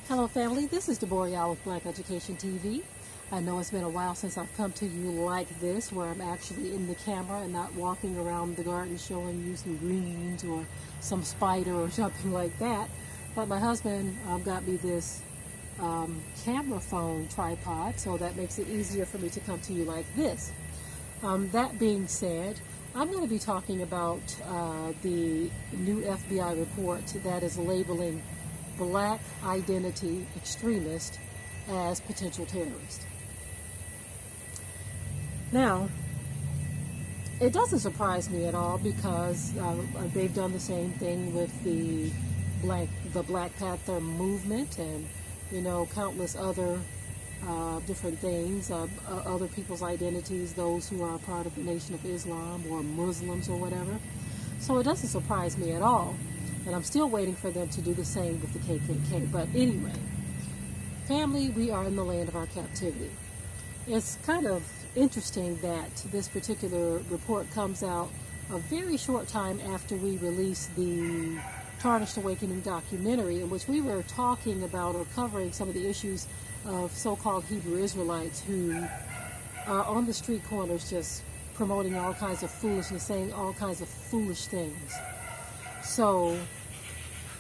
Hello family, this is Deborah with Black Education TV. I know it's been a while since I've come to you like this, where I'm actually in the camera and not walking around the garden showing you some greens or some spider or something like that. But my husband got me this camera phone tripod, so that makes it easier for me to come to you like this. That being said, I'm going to be talking about the new FBI report that is labeling Black Identity EXTREMlST as potential terrorists. Now, it doesn't surprise me at all because they've done the same thing with the Black Panther movement and, countless other different things, other people's identities, those who are a part of the Nation of Islam or Muslims or whatever. So it doesn't surprise me at all. And I'm still waiting for them to do the same with the KKK. But anyway, family, we are in the land of our captivity. It's kind of interesting that this particular report comes out a very short time after we released the Tarnished Awakening documentary, in which we were talking about or covering some of the issues of so-called Hebrew Israelites who are on the street corners just promoting all kinds of foolishness, saying all kinds of foolish things. So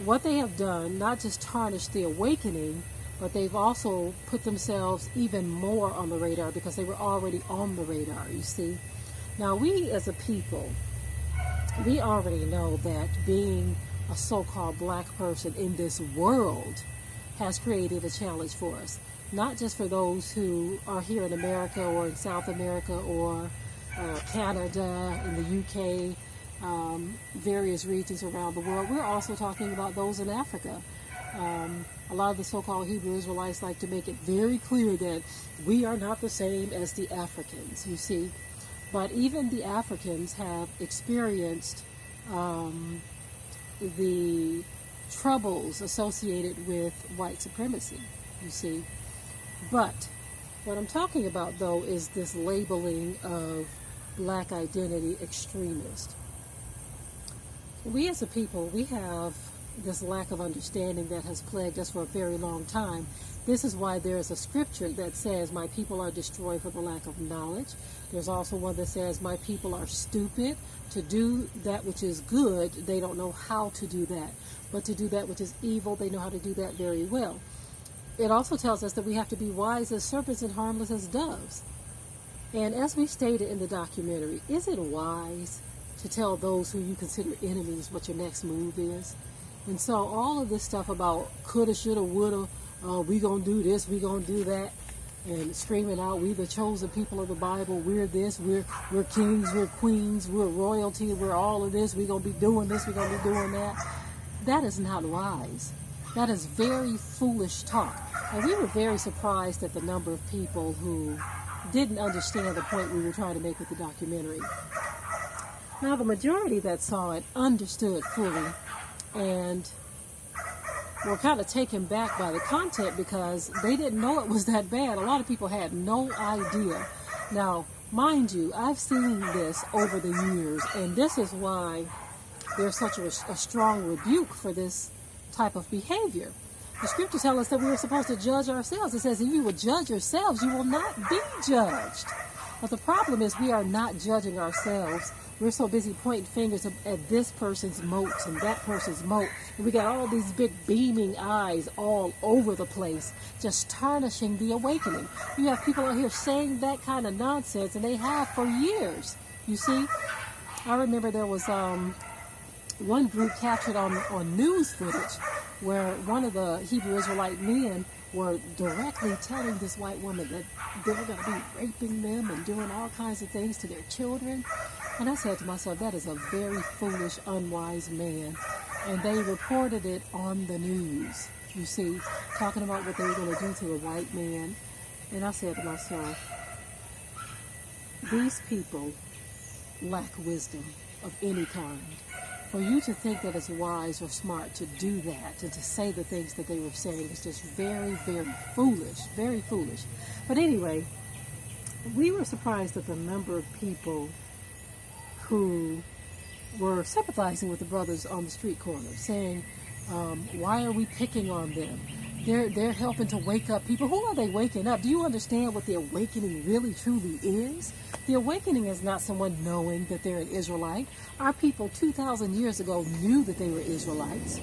what they have done, not just tarnished the awakening, but they've also put themselves even more on the radar because they were already on the radar, you see. Now, we as a people, we already know that being a so-called black person in this world has created a challenge for us. Not just for those who are here in America or in South America or Canada, in the UK, various regions around the world. We're also talking about those in Africa. A lot of the so-called Hebrew Israelites like to make it very clear that we are not the same as the Africans, you see. But even the Africans have experienced the troubles associated with white supremacy, you see. But what I'm talking about, though, is this labeling of Black Identity EXTREMlST. We as a people, we have this lack of understanding that has plagued us for a very long time. This is why there is a scripture that says, my people are destroyed for the lack of knowledge. There's also one that says, my people are stupid. To do that which is good, they don't know how to do that. But to do that which is evil, they know how to do that very well. It also tells us that we have to be wise as serpents and harmless as doves. And as we stated in the documentary, is it wise to tell those who you consider enemies what your next move is? And so all of this stuff about coulda, shoulda, woulda, we gonna do this, we gonna do that, and screaming out, we the chosen people of the Bible, we're this, we're kings, we're queens, we're royalty, we're all of this, we're gonna be doing this, we're gonna be doing that. That is not wise. That is very foolish talk. And we were very surprised at the number of people who didn't understand the point we were trying to make with the documentary. Now, the majority that saw it understood fully and were kind of taken back by the content because they didn't know it was that bad. A lot of people had no idea. Now, mind you, I've seen this over the years, and this is why there's such a strong rebuke for this type of behavior. The scriptures tell us that we are supposed to judge ourselves. It says, if you will judge yourselves, you will not be judged. But the problem is we are not judging ourselves. We're so busy pointing fingers at this person's motes and that person's mote. And we got all these big beaming eyes all over the place, just tarnishing the awakening. You have people out here saying that kind of nonsense, and they have for years. You see, I remember there was one group captured on news footage where one of the Hebrew Israelite men were directly telling this white woman that they were going to be raping them and doing all kinds of things to their children. And I said to myself, that is a very foolish, unwise man. And they reported it on the news, you see, talking about what they were going to do to a white man. And I said to myself, these people lack wisdom of any kind. For you to think that it's wise or smart to do that and to say the things that they were saying is just very, very foolish, very foolish. But anyway, we were surprised at the number of people who were sympathizing with the brothers on the street corner, saying, why are we picking on them? They're helping to wake up people. Who are they waking up? Do you understand what the awakening really truly is? The awakening is not someone knowing that they're an Israelite. Our people 2,000 years ago knew that they were Israelites.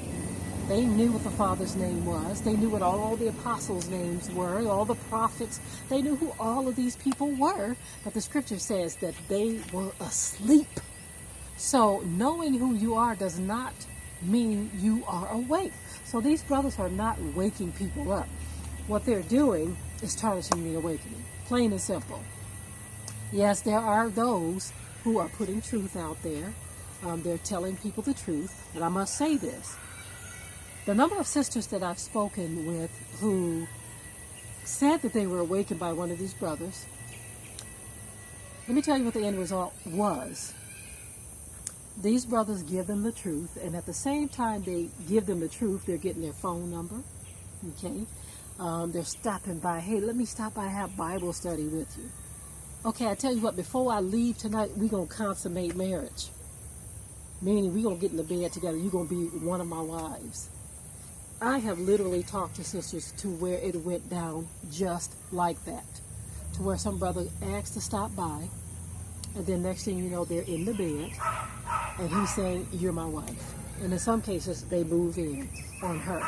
They knew what the Father's name was. They knew what all the apostles' names were, all the prophets. They knew who all of these people were. But the scripture says that they were asleep. So knowing who you are does not mean you are awake. So these brothers are not waking people up. What they're doing is tarnishing the awakening. Plain and simple. Yes, there are those who are putting truth out there. They're telling people the truth. And I must say this. The number of sisters that I've spoken with who said that they were awakened by one of these brothers, let me tell you what the end result was. These brothers give them the truth, and at the same time they give them the truth, they're getting their phone number, okay? They're stopping by. Hey, let me stop by and have Bible study with you. Okay, I tell you what, before I leave tonight, we're going to consummate marriage. Meaning we're going to get in the bed together. You're going to be one of my wives. I have literally talked to sisters to where it went down just like that. To where some brother asked to stop by, and then next thing you know, they're in the bed, and he's saying, you're my wife. And in some cases, they move in on her.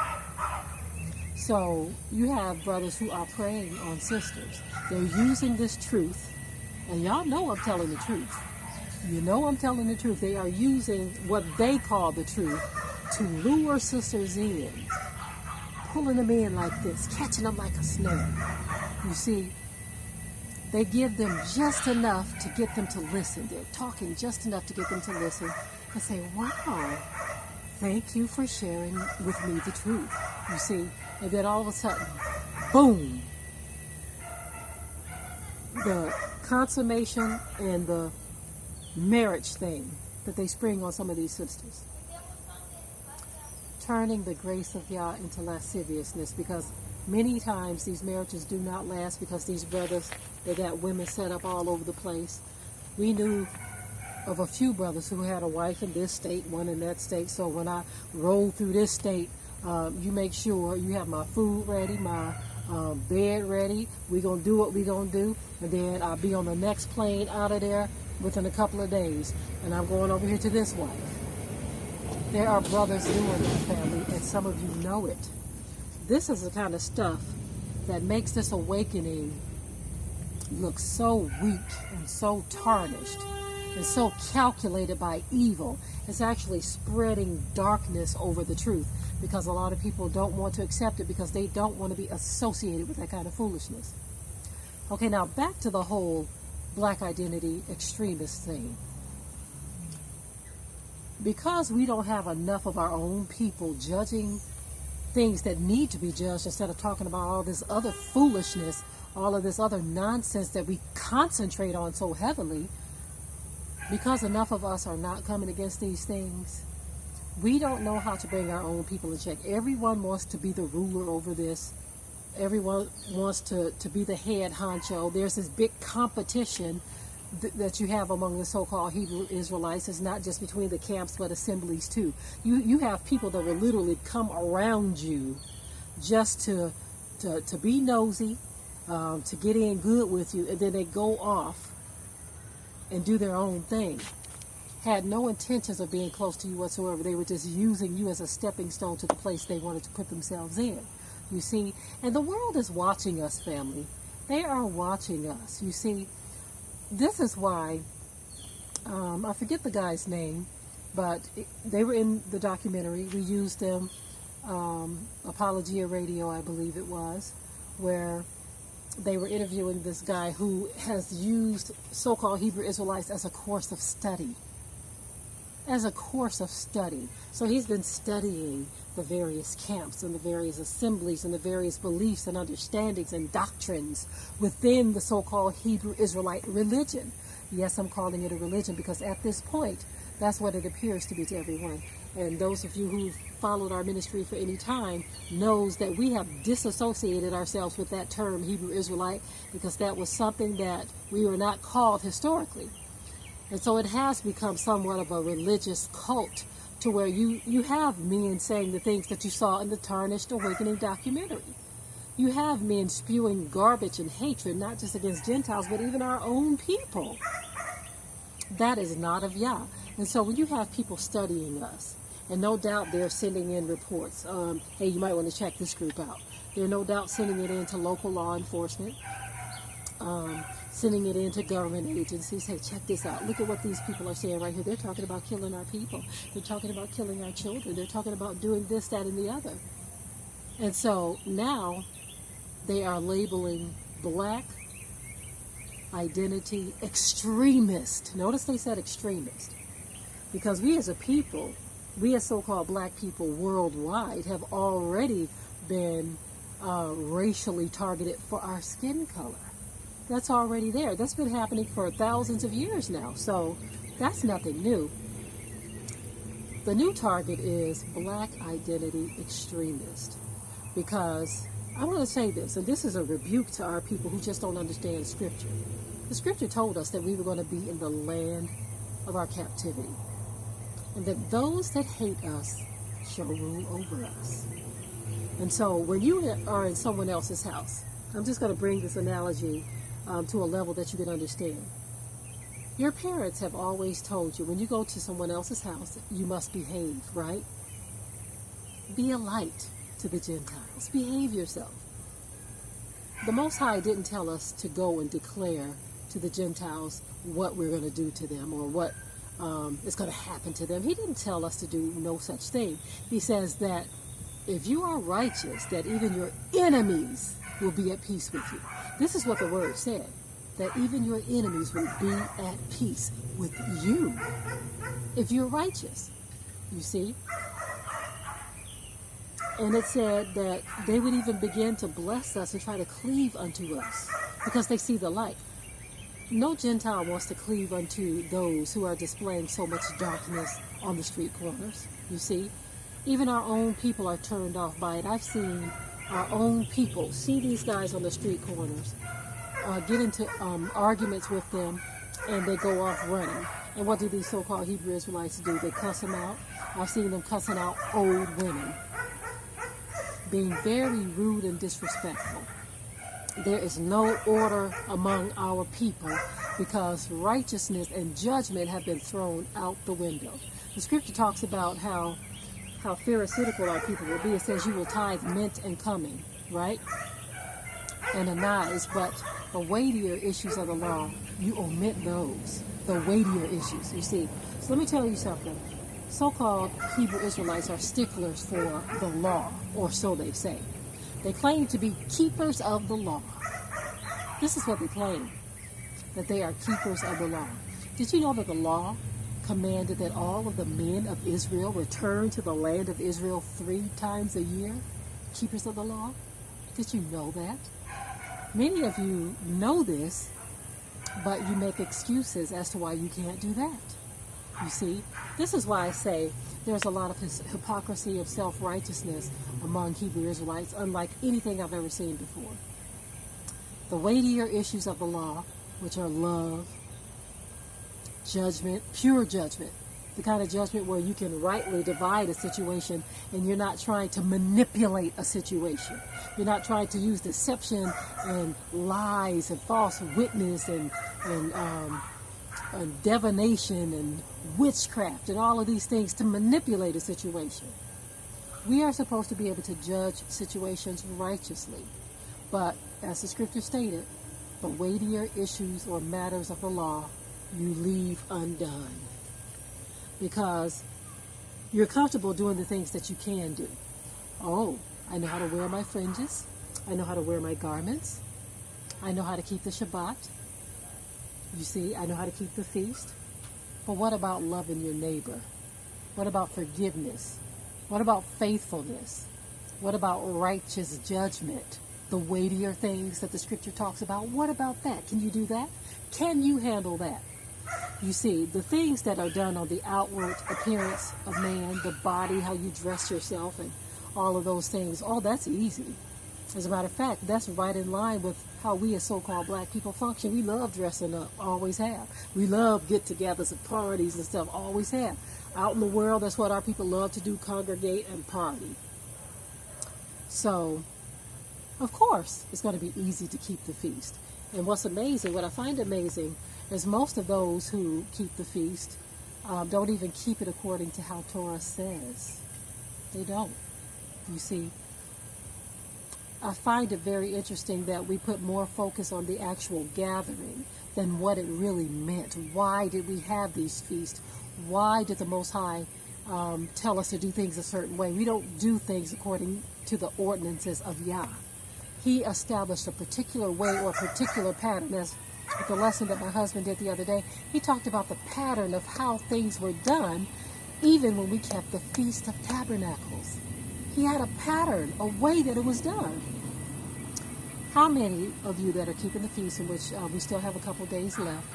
So you have brothers who are preying on sisters. They're using this truth, and y'all know I'm telling the truth. You know I'm telling the truth. They are using what they call the truth to lure sisters in, pulling them in like this, catching them like a snare. You see, they give them just enough to get them to listen. They're talking just enough to get them to listen and say, wow, thank you for sharing with me the truth. You see, and then all of a sudden, boom, the consummation and the marriage thing that they spring on some of these sisters. Turning the grace of Yah into lasciviousness, because many times these marriages do not last because these brothers, they got women set up all over the place. We knew of a few brothers who had a wife in this state, one in that state. So when I roll through this state, you make sure you have my food ready, my bed ready. We're going to do what we're going to do. And then I'll be on the next plane out of there within a couple of days. And I'm going over here to this wife. There are brothers doing that, family, and some of you know it. This is the kind of stuff that makes this awakening look so weak and so tarnished and so calculated by evil. It's actually spreading darkness over the truth because a lot of people don't want to accept it because they don't want to be associated with that kind of foolishness. Okay, now back to the whole black identity extremist thing. Because we don't have enough of our own people judging things that need to be judged instead of talking about all this other foolishness, all of this other nonsense that we concentrate on so heavily, because enough of us are not coming against these things, we don't know how to bring our own people in check. Everyone wants to be the ruler over this. Everyone wants to be the head honcho. There's this big competition that you have among the so-called Hebrew Israelites. Is not just between the camps but assemblies too. You have people that will literally come around you just to be nosy, to get in good with you, and then they go off and do their own thing. Had no intentions of being close to you whatsoever. They were just using you as a stepping stone to the place they wanted to put themselves in. You see, and the world is watching us, family. They are watching us. You see, this is why, I forget the guy's name, but they were in the documentary. We used them, Apologia Radio, I believe it was, where they were interviewing this guy who has used so-called Hebrew Israelites as a course of study. As a course of study. So he's been studying the various camps and the various assemblies and the various beliefs and understandings and doctrines within the so-called Hebrew Israelite religion. Yes, I'm calling it a religion because at this point, that's what it appears to be to everyone. And those of you who've followed our ministry for any time knows that we have disassociated ourselves with that term Hebrew Israelite because that was something that we were not called historically. And so it has become somewhat of a religious cult to where you have men saying the things that you saw in the Tarnished Awakening documentary. You have men spewing garbage and hatred, not just against Gentiles, but even our own people. That is not of Yah. And so when you have people studying us, and no doubt they're sending in reports, hey, you might want to check this group out. They're no doubt sending it in to local law enforcement, sending it into government agencies. Hey, check this out. Look at what these people are saying right here. They're talking about killing our people. They're talking about killing our children. They're talking about doing this, that, and the other. And so now they are labeling black identity extremist. Notice they said extremist. Because we as a people, we as so-called black people worldwide have already been racially targeted for our skin color. That's already there. That's been happening for thousands of years now. So that's nothing new. The new target is black identity extremist. Because I want to say this, and this is a rebuke to our people who just don't understand Scripture. The Scripture told us that we were going to be in the land of our captivity, and that those that hate us shall rule over us. And so when you are in someone else's house, I'm just going to bring this analogy to a level that you can understand. Your parents have always told you when you go to someone else's house, you must behave, right? Be a light to the Gentiles. Behave yourself. The Most High didn't tell us to go and declare to the Gentiles what we're going to do to them or what is going to happen to them. He didn't tell us to do no such thing. He says that if you are righteous, that even your enemies will be at peace with you. This is what the word said, that even your enemies will be at peace with you if you're righteous. You see? And it said that they would even begin to bless us and try to cleave unto us because they see the light. No Gentile wants to cleave unto those who are displaying so much darkness on the street corners. You see? Even our own people are turned off by it. I've seen our own people see these guys on the street corners, get into arguments with them, and they go off running. And what do these so-called Hebrew Israelites do? They cuss them out. I've seen them cussing out old women, being very rude and disrespectful. There is no order among our people because righteousness and judgment have been thrown out the window. The scripture talks about how pharisaical our people will be. It says you will tithe mint and cumin, right? And anise, but the weightier issues of the law, you omit those. The weightier issues, you see. So let me tell you something. So-called Hebrew Israelites are sticklers for the law, or so they say. They claim to be keepers of the law. This is what they claim, that they are keepers of the law. Did you know that the law commanded that all of the men of Israel return to the land of Israel 3 times a year? Keepers of the law? Did you know that? Many of you know this, but you make excuses as to why you can't do that. You see, this is why I say there's a lot of hypocrisy and self-righteousness among Hebrew Israelites, unlike anything I've ever seen before. The weightier issues of the law, which are love, judgment, pure judgment, the kind of judgment where you can rightly divide a situation and you're not trying to manipulate a situation. You're not trying to use deception and lies and false witness and divination and witchcraft and all of these things to manipulate a situation. We are supposed to be able to judge situations righteously. But as the scripture stated, the weightier issues or matters of the law you leave undone. Because you're comfortable doing the things that you can do. Oh, I know how to wear my fringes. I know how to wear my garments. I know how to keep the Shabbat. You see, I know how to keep the feast. But what about loving your neighbor? What about forgiveness? What about faithfulness? What about righteous judgment? The weightier things that the scripture talks about. What about that? Can you do that? Can you handle that? You see, the things that are done on the outward appearance of man, the body, how you dress yourself, and all of those things, all that's easy. As a matter of fact, that's right in line with how we as so-called black people function. We love dressing up, always have. We love get-togethers and parties and stuff, always have. Out in the world, that's what our people love to do, congregate and party. So, of course, it's going to be easy to keep the feast. And what's amazing, what I find amazing, is most of those who keep the feast don't even keep it according to how Torah says. They don't. You see, I find it very interesting that we put more focus on the actual gathering than what it really meant. Why did we have these feasts? Why did the Most High tell us to do things a certain way? We don't do things according to the ordinances of Yah. He established a particular way or a particular pattern. As with the lesson that my husband did the other day, he talked about the pattern of how things were done even when we kept the Feast of Tabernacles. He had a pattern, a way that it was done. How many of you that are keeping the feast, in which we still have a couple days left,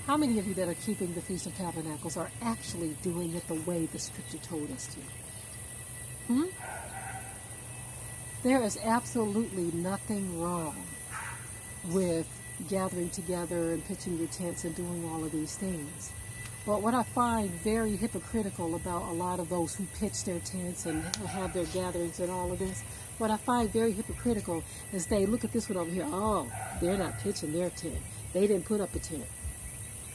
how many of you that are keeping the Feast of Tabernacles are actually doing it the way the Scripture told us to? There is absolutely nothing wrong with gathering together and pitching your tents and doing all of these things. But what I find very hypocritical about a lot of those who pitch their tents and have their gatherings and all of this, what I find very hypocritical is they look at this one over here. Oh, they're not pitching their tent. They didn't put up a tent.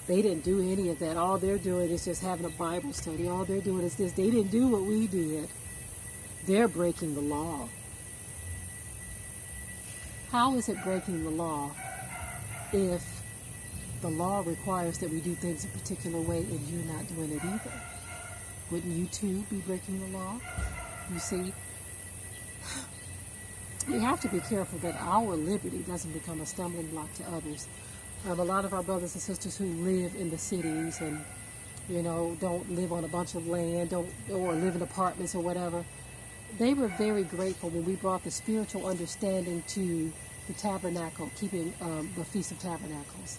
They didn't do any of that. All they're doing is just having a Bible study. All they're doing is this. They didn't do what we did. They're breaking the law. How is it breaking the law if the law requires that we do things a particular way and you're not doing it either? Wouldn't you too be breaking the law? You see, we have to be careful that our liberty doesn't become a stumbling block to others. A lot of our brothers and sisters who live in the cities and, don't live on a bunch of land, or live in apartments or whatever, they were very grateful when we brought the spiritual understanding to the tabernacle, keeping the Feast of Tabernacles,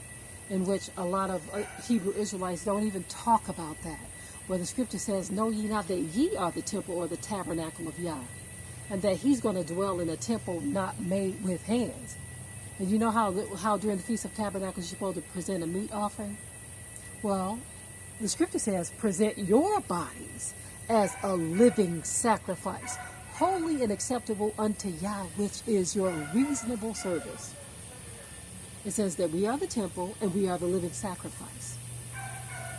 in which a lot of Hebrew Israelites don't even talk about that, where the Scripture says, "Know ye not that ye are the temple or the tabernacle of Yah," and that He's going to dwell in a temple not made with hands. And you know how during the Feast of Tabernacles you're supposed to present a meat offering? Well, the Scripture says, present your bodies as a living sacrifice, holy and acceptable unto Yah, which is your reasonable service. It says that we are the temple and we are the living sacrifice.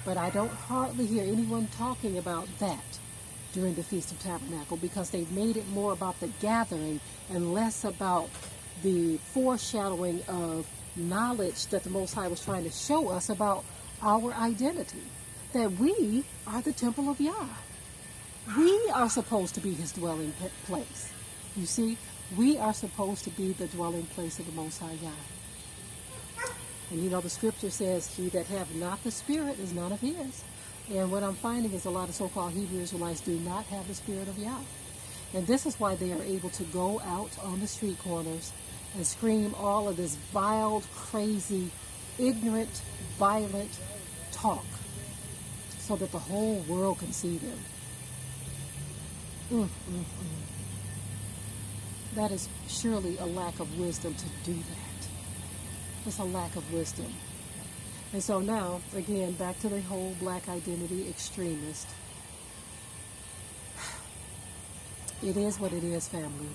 But I don't hardly hear anyone talking about that during the Feast of Tabernacle, because they've made it more about the gathering and less about the foreshadowing of knowledge that the Most High was trying to show us about our identity, that we are the temple of Yah. We are supposed to be His dwelling place. You see, we are supposed to be the dwelling place of the Most High Yah. And the Scripture says, "He that hath not the Spirit is none of His." And what I'm finding is a lot of so-called Hebrew Israelites do not have the Spirit of Yah. And this is why they are able to go out on the street corners and scream all of this vile, crazy, ignorant, violent talk so that the whole world can see them. That is surely a lack of wisdom to do that. It's a lack of wisdom. And so now, again, back to the whole black identity extremist. It is what it is, family.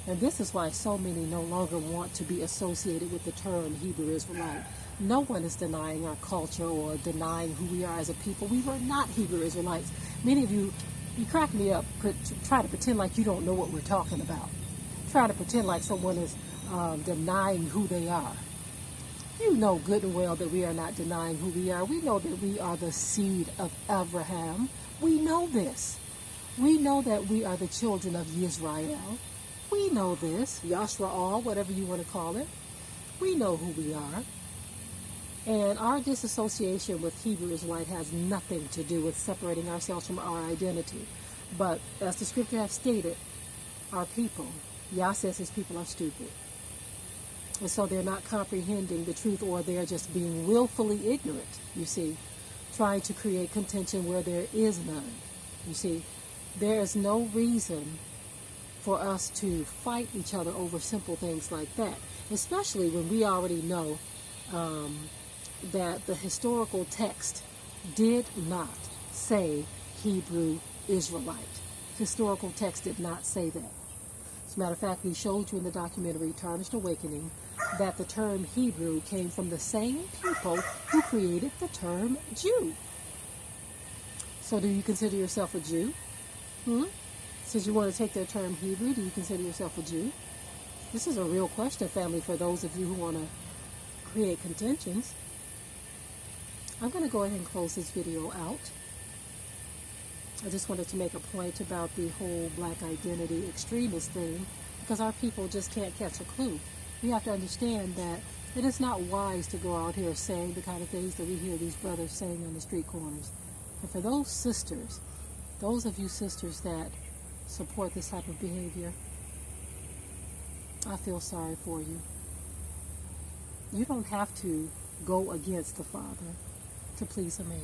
And this is why so many no longer want to be associated with the term Hebrew Israelite. No one is denying our culture or denying who we are as a people. We were not Hebrew Israelites. Many of you crack me up, try to pretend like you don't know what we're talking about. Try to pretend like someone is denying who they are. You know good and well that we are not denying who we are. We know that we are the seed of Abraham. We know this. We know that we are the children of Yisrael. We know this. Yashraal, whatever you want to call it. We know who we are. And our disassociation with Hebrew Israelite has nothing to do with separating ourselves from our identity. But as the Scripture has stated, our people, Yah says His people are stupid. And so they're not comprehending the truth, or they're just being willfully ignorant, you see, trying to create contention where there is none. You see, there is no reason for us to fight each other over simple things like that, especially when we already know that the historical text did not say Hebrew Israelite. Historical text did not say that. As a matter of fact, we showed you in the documentary Tarnished Awakening that the term Hebrew came from the same people who created the term Jew. So do you consider yourself a Jew? Since you want to take their term Hebrew, do you consider yourself a Jew? This is a real question, family, for those of you who want to create contentions. I'm going to go ahead and close this video out. I just wanted to make a point about the whole black identity extremist thing, because our people just can't catch a clue. We have to understand that it is not wise to go out here saying the kind of things that we hear these brothers saying on the street corners. And for those sisters, those of you sisters that support this type of behavior, I feel sorry for you. You don't have to go against the Father to please a man.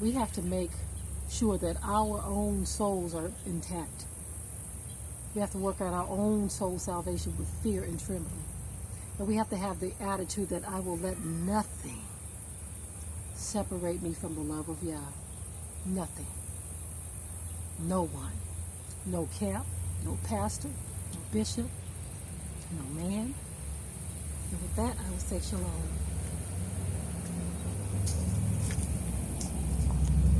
We have to make sure that our own souls are intact. We have to work out our own soul salvation with fear and trembling. And we have to have the attitude that I will let nothing separate me from the love of Yah. Nothing. No one. No camp, no pastor, no bishop, no man. And with that, I will say shalom.